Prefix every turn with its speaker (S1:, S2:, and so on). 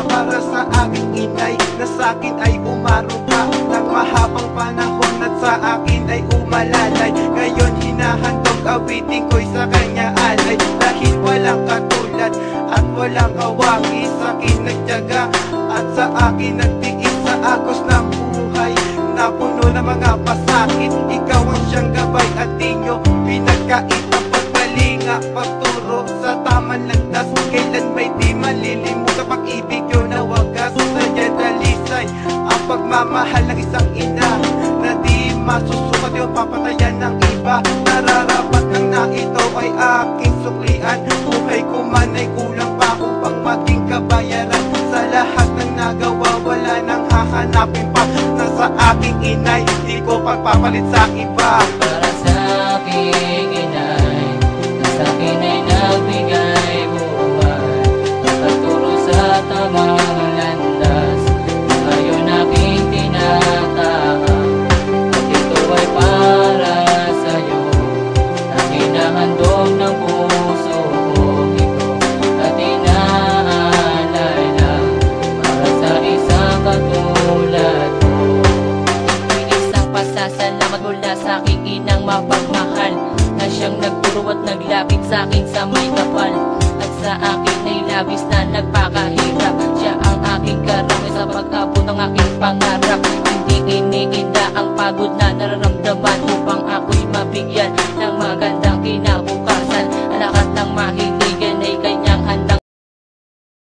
S1: para sa aking inay, na sa'kin ay umaruga ng mahabang panahon at sa akin ay umalalay. Ngayon hinahandog awitin ko'y sa kanya alay, dahil walang katulad at walang kawagi. Sa'kin nagtiyaga at sa akin nagtiis sa agos ng buhay na puno ng mga pasakit. Ikaw ang siyang gabay at di nyo pinagkait ang pagkalinga, pagturo sa tamang landas. Kailan may di malilimut sa pag-ibig yun na wagas. Sadya dalisay ang pagmamahal ng isang ina na di masusukat yung papatayan ng iba. Nararapat lang na ito ay aking suklian. Buhay ko man ay kulang pa upang maging kabayaran. Sa lahat ng nagawa wala nang hahanapin pa na sa aking inay, di ko pagpapalit sa iba.
S2: Para sa aking inay, na sa akin ay nagbigay buhay, pagturo sa tamang landas. Ngayon aking tinatahak at ito ay para sa'yo, na hinahandog ng puso ko ito at inaalay lang para sa isang katulad mo. Isang pasasalamat mula sa aking inang mapagmahal, na siyang nagturo at naglapit sa akin sa may kapal, at sa akin ay labis na nagpakahirap. Siya ang aking karamay sa pag-abot ng aking pangarap. Hindi iniinda ang pagod na nararamdaman upang ako'y mabigyan ng maganda